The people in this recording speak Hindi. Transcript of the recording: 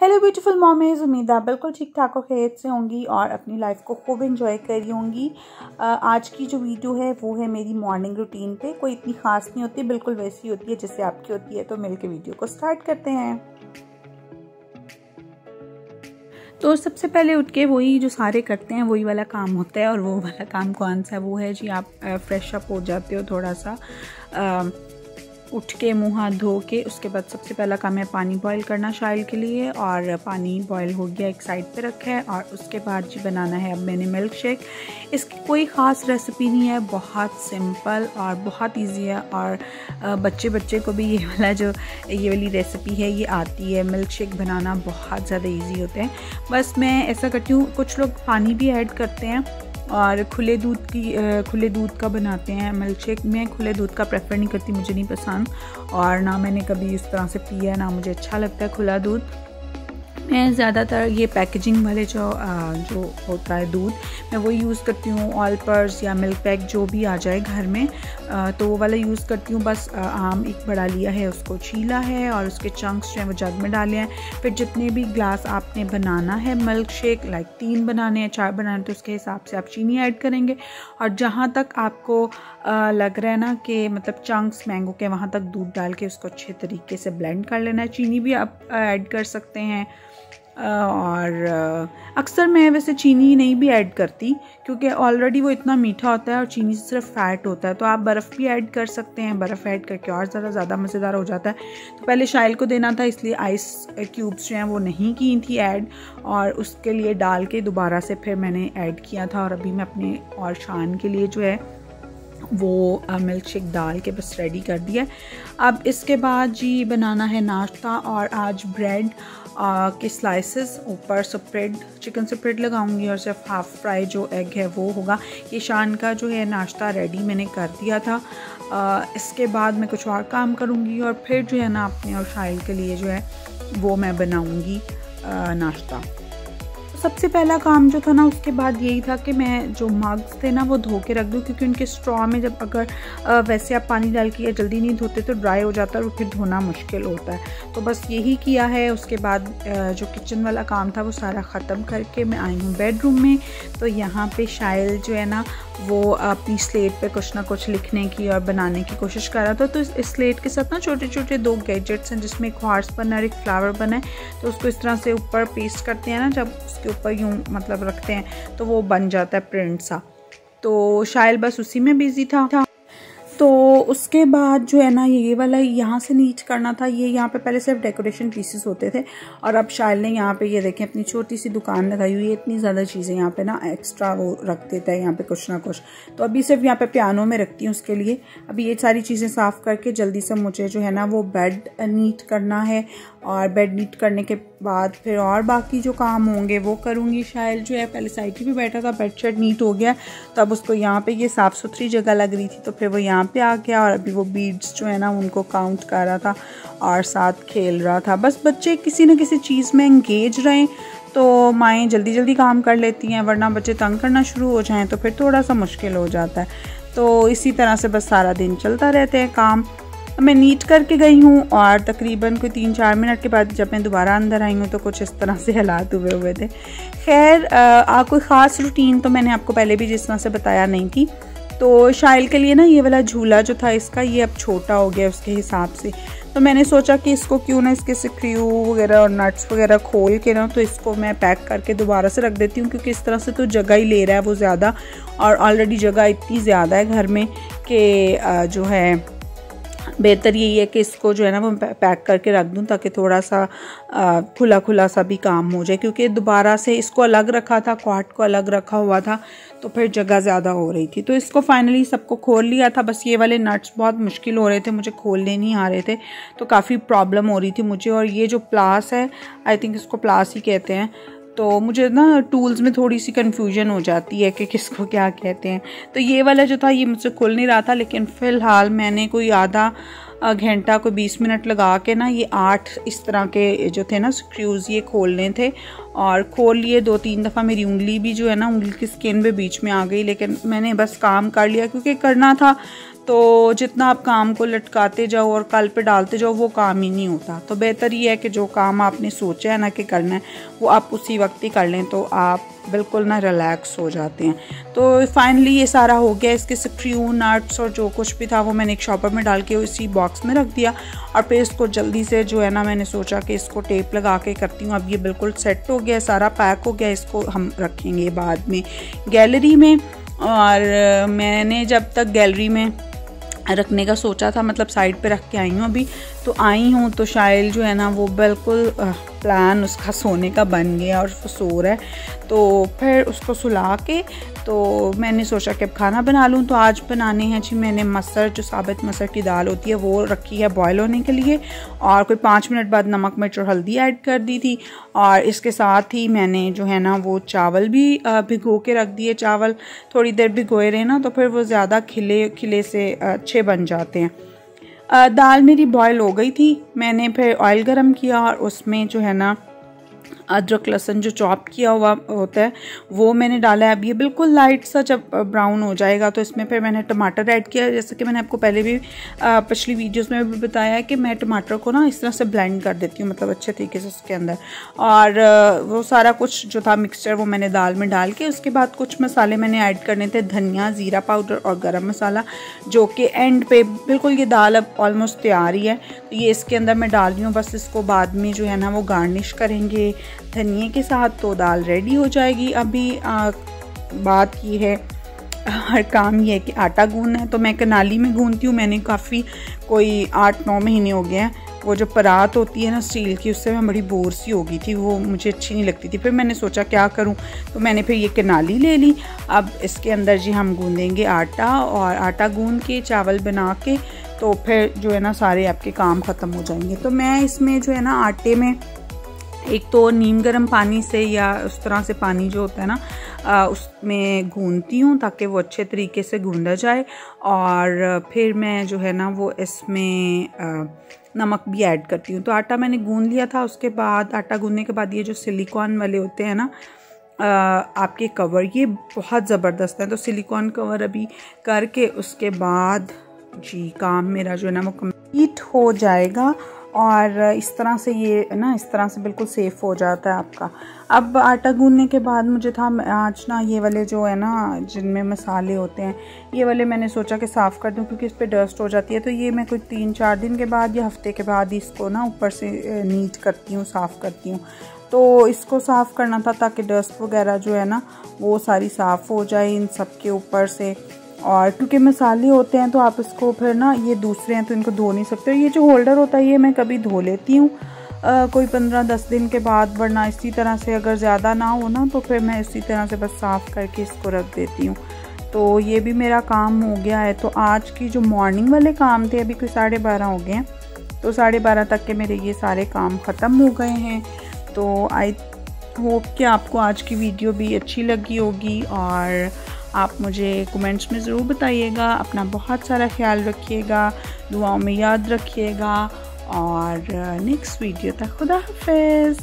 हेलो ब्यूटीफुल मॉमीज, उम्मीद आप बिल्कुल ठीक ठाक और खैरियत से होंगी और अपनी लाइफ को खूब एंजॉय कर रही होंगी। आज की जो वीडियो है वो है मेरी मॉर्निंग रूटीन पे। कोई इतनी ख़ास नहीं होती, बिल्कुल वैसी होती है जैसे आपकी होती है। तो मिलके वीडियो को स्टार्ट करते हैं। तो सबसे पहले उठ के वही जो सारे करते हैं वही वाला काम होता है। और वो वाला काम कौन सा है? वो है जी, आप फ्रेश अप हो जाते हो थोड़ा सा, उठ के मुंह हाथ धो के उसके बाद सबसे पहला काम है पानी बॉईल करना शाइल के लिए। और पानी बॉईल हो गया, एक साइड पे रखा है। और उसके बाद जी बनाना है अब मैंने मिल्क शेक। इसकी कोई ख़ास रेसिपी नहीं है, बहुत सिंपल और बहुत इजी है। और बच्चे को भी ये वाली रेसिपी है ये आती है। मिल्क शेक बनाना बहुत ज़्यादा इजी होता है। बस मैं ऐसा करती हूँ, कुछ लोग पानी भी ऐड करते हैं और खुले दूध का बनाते हैं मिल्क शेक। मैं खुले दूध का प्रेफर नहीं करती, मुझे नहीं पसंद और ना मैंने कभी इस तरह से पिया, ना मुझे अच्छा लगता है खुला दूध। मैं ज़्यादातर ये पैकेजिंग वाले जो होता है दूध, मैं वो यूज़ करती हूँ। ऑल पर्स या मिल्क पैक जो भी आ जाए घर में, तो वो वाला यूज़ करती हूँ। बस आम एक बड़ा लिया है, उसको छीला है और उसके चंक्स जो हैं वो जग में डाले हैं। फिर जितने भी ग्लास आपने बनाना है मिल्क शेक, लाइक 3 बनाने हैं 4 बनाने, तो उसके हिसाब से आप चीनी ऐड करेंगे। और जहाँ तक आपको लग रहा है ना कि मतलब चंक्स मैंगो के, वहाँ तक दूध डाल के उसको अच्छे तरीके से ब्लेंड कर लेना है। चीनी भी आप ऐड कर सकते हैं। और अक्सर मैं वैसे चीनी नहीं भी ऐड करती क्योंकि ऑलरेडी वो इतना मीठा होता है और चीनी से सिर्फ फैट होता है। तो आप बर्फ़ भी ऐड कर सकते हैं, बर्फ़ ऐड करके और ज़्यादा मज़ेदार हो जाता है। तो पहले शाइल को देना था, इसलिए आइस क्यूब्स जो हैं वो नहीं की थी ऐड, और उसके लिए डाल के दोबारा से फिर मैंने ऐड किया था। और अभी मैं अपने और शान के लिए जो है वो मिल्क शेक डाल के बस रेडी कर दिया। अब इसके बाद जी बनाना है नाश्ता। और आज ब्रेड के स्लाइसेस ऊपर स्प्रेड, चिकन स्प्रेड लगाऊंगी और सिर्फ हाफ फ्राई जो एग है वो होगा। ये शान का जो है नाश्ता रेडी मैंने कर दिया था। इसके बाद मैं कुछ और काम करूंगी और फिर जो है ना अपने और शाइल के लिए जो है वो मैं बनाऊंगी नाश्ता। सबसे पहला काम जो था ना उसके बाद यही था कि मैं जो मग्स थे ना वो धो के रख दूँ, क्योंकि उनके स्ट्रॉ में जब अगर वैसे आप पानी डाल के या जल्दी नहीं धोते तो ड्राई हो जाता है और फिर धोना मुश्किल होता है। तो बस यही किया है। उसके बाद जो किचन वाला काम था वो सारा ख़त्म करके मैं आई हूँ बेडरूम में। तो यहाँ पे शाइल जो है ना वो अपनी स्लेट पे कुछ ना कुछ लिखने की और बनाने की कोशिश कर रहा था। तो इस स्लेट के साथ ना छोटे छोटे 2 गैजेट्स हैं, जिसमें एक हॉर्स बना और एक फ्लावर बना है। तो उसको इस तरह से ऊपर पेस्ट करते हैं ना, जब उसके ऊपर यूँ मतलब रखते हैं तो वो बन जाता है प्रिंट सा। तो शाइल बस उसी में बिजी था। तो उसके बाद जो है ना ये वाला यहाँ से नीच करना था। ये यहाँ पे पहले सिर्फ डेकोरेशन पीसेस होते थे और अब शाइल ने यहाँ पे ये देखें अपनी छोटी सी दुकान लगाई हुई है। इतनी ज़्यादा चीज़ें यहाँ पे ना एक्स्ट्रा वो रख देता है यहाँ पे कुछ ना कुछ। तो अभी सिर्फ यहाँ पे पियानो में रखती हूँ उसके लिए। अभी ये सारी चीज़ें साफ़ करके जल्दी से मुझे जो है ना वो बेड नीट करना है। और बेड नीट करने के बाद फिर और बाकी जो काम होंगे वो करूँगी। शाइल जो है पहले साइड पे बैठा था, बेड शेड नीट हो गया, तो अब उसको यहाँ पे ये साफ़ सुथरी जगह लग रही थी तो फिर वो यहाँ पे आ गया। और अभी वो बीड्स जो है ना उनको काउंट कर रहा था और साथ खेल रहा था। बस बच्चे किसी न किसी चीज़ में एंगेज रहें तो माएँ जल्दी जल्दी काम कर लेती हैं, वरना बच्चे तंग करना शुरू हो जाएँ तो फिर थोड़ा सा मुश्किल हो जाता है। तो इसी तरह से बस सारा दिन चलता रहते हैं काम। मैं नीट करके गई हूँ और तकरीबन कोई 3-4 मिनट के बाद जब मैं दोबारा अंदर आई हूँ तो कुछ इस तरह से हालात हुए थे। खैर कोई ख़ास रूटीन तो मैंने आपको पहले भी जिस तरह से बताया नहीं थी। तो शाइल के लिए ना ये वाला झूला जो था इसका, ये अब छोटा हो गया उसके हिसाब से। तो मैंने सोचा कि इसको क्यों ना इसके स्क्रू वगैरह और नट्स वगैरह खोल के ना तो इसको मैं पैक करके दोबारा से रख देती हूँ, क्योंकि इस तरह से तो जगह ही ले रहा है वो ज़्यादा। और ऑलरेडी जगह इतनी ज़्यादा है घर में कि जो है बेहतर यही है कि इसको जो है ना वो पैक करके रख दूं ताकि थोड़ा सा खुला सा भी काम हो जाए। क्योंकि दोबारा से इसको अलग रखा था, क्वाट को अलग रखा हुआ था, तो फिर जगह ज़्यादा हो रही थी। तो इसको फाइनली सबको खोल लिया था। बस ये वाले नट्स बहुत मुश्किल हो रहे थे, मुझे खोलने नहीं आ रहे थे, तो काफ़ी प्रॉब्लम हो रही थी मुझे। और ये जो प्लास है, आई थिंक इसको प्लास ही कहते हैं, तो मुझे ना टूल्स में थोड़ी सी कन्फ्यूजन हो जाती है कि किसको क्या कहते हैं। तो ये वाला जो था ये मुझसे खुल नहीं रहा था, लेकिन फ़िलहाल मैंने कोई आधा घंटा को 20 मिनट लगा के ना ये 8 इस तरह के जो थे ना स्क्रूज़ ये खोलने थे और खोल लिए। 2-3 दफ़ा मेरी उंगली भी जो है ना उंगली की स्किन भी बीच में आ गई, लेकिन मैंने बस काम कर लिया क्योंकि करना था। तो जितना आप काम को लटकाते जाओ और कल पे डालते जाओ वो काम ही नहीं होता। तो बेहतर ये है कि जो काम आपने सोचा है ना कि करना है वो आप उसी वक्त ही कर लें, तो आप बिल्कुल ना रिलैक्स हो जाते हैं। तो फाइनली ये सारा हो गया। इसके स्क्रू नट्स और जो कुछ भी था वो मैंने एक शॉपर में डाल के इसी बॉक्स में रख दिया और फिर इसको जल्दी से जो है ना मैंने सोचा कि इसको टेप लगा के करती हूँ। अब ये बिल्कुल सेट हो गया, सारा पैक हो गया। इसको हम रखेंगे बाद में गैलरी में। और मैंने जब तक गैलरी में रखने का सोचा था, मतलब साइड पे रख के आई हूँ अभी, तो आई हूँ तो शाइल जो है ना वो बिल्कुल प्लान उसका सोने का बन गया और वो सो रहा है। तो फिर उसको सुला के तो मैंने सोचा कि अब खाना बना लूँ। तो आज बनाने हैं जी मैंने मसर, जो साबित मसर की दाल होती है वो रखी है बॉयल होने के लिए, और कोई 5 मिनट बाद नमक मिर्च और हल्दी ऐड कर दी थी। और इसके साथ ही मैंने जो है ना वो चावल भी भिगो के रख दिए। चावल थोड़ी देर भिगोए रहे ना तो फिर वो ज़्यादा खिले खिले से अच्छे बन जाते हैं। दाल मेरी बॉयल हो गई थी। मैंने फिर ऑयल गरम किया और उसमें जो है ना अदरक लहसुन जो चॉप किया हुआ होता है वो मैंने डाला है। अब ये बिल्कुल लाइट सा जब ब्राउन हो जाएगा तो इसमें फिर मैंने टमाटर ऐड किया। जैसे कि मैंने आपको पहले भी पिछली वीडियोस में भी बताया है कि मैं टमाटर को ना इस तरह से ब्लेंड कर देती हूँ, मतलब अच्छे तरीके से उसके अंदर। और वो सारा कुछ जो था मिक्सचर वो मैंने दाल में डाल के, उसके बाद कुछ मसाले मैंने ऐड करने थे, धनिया, ज़ीरा पाउडर और गरम मसाला, जो कि एंड पे बिल्कुल ये दाल अब ऑलमोस्ट तैयार ही है। तो ये इसके अंदर मैं डाल रही हूँ। बस इसको बाद में जो है ना वो गार्निश करेंगे धनिए के साथ तो दाल रेडी हो जाएगी। अभी बात ये है, हर काम ये है कि आटा गूंदना है। तो मैं कनाली में गूंदती हूँ। मैंने काफ़ी कोई 8-9 महीने हो गए हैं। वो जो परात होती है ना स्टील की, उससे मैं बड़ी बोर सी हो गई थी, वो मुझे अच्छी नहीं लगती थी। फिर मैंने सोचा क्या करूं, तो मैंने फिर ये कनाली ले ली। अब इसके अंदर जी हम गूंदेंगे आटा, और आटा गूंद के चावल बना के तो फिर जो है ना सारे आपके काम ख़त्म हो जाएंगे। तो मैं इसमें जो है ना आटे में एक तो नीम गर्म पानी से या उस तरह से पानी जो होता है ना उसमें गूंदती हूँ ताकि वो अच्छे तरीके से गूंदा जाए। और फिर मैं जो है ना वो इसमें नमक भी ऐड करती हूँ। तो आटा मैंने गूंद लिया था। उसके बाद आटा गूंदने के बाद ये जो सिलिकॉन वाले होते हैं ना आपके कवर, ये बहुत ज़बरदस्त है। तो सिलिकॉन कवर अभी करके उसके बाद जी काम मेरा जो है ना वो कंप्लीट हो जाएगा। और इस तरह से ये ना इस तरह से बिल्कुल सेफ़ हो जाता है आपका। अब आटा गूंदने के बाद मुझे था आज ना ये वाले जो है ना जिनमें मसाले होते हैं ये वाले मैंने सोचा कि साफ़ कर दूं क्योंकि इस पर डस्ट हो जाती है। तो ये मैं कोई 3-4 दिन के बाद या हफ्ते के बाद इसको ना ऊपर से नीट करती हूँ, साफ़ करती हूँ। तो इसको साफ़ करना था ताकि डस्ट वगैरह जो है ना वो सारी साफ़ हो जाए इन सब के ऊपर से। और क्योंकि मसाले होते हैं तो आप इसको फिर ना, ये दूसरे हैं तो इनको धो नहीं सकते। ये जो होल्डर होता है ये मैं कभी धो लेती हूँ कोई 15-10 दिन के बाद, वरना इसी तरह से अगर ज़्यादा ना हो ना तो फिर मैं इसी तरह से बस साफ़ करके इसको रख देती हूँ। तो ये भी मेरा काम हो गया है। तो आज की जो मॉर्निंग वाले काम थे अभी कोई 12:30 हो गए हैं, तो 12:30 तक के मेरे ये सारे काम ख़त्म हो गए हैं। तो आई होप कि आपको आज की वीडियो भी अच्छी लगी होगी और आप मुझे कमेंट्स में ज़रूर बताइएगा। अपना बहुत सारा ख्याल रखिएगा, दुआओं में याद रखिएगा और नेक्स्ट वीडियो तक खुदा हाफिज़।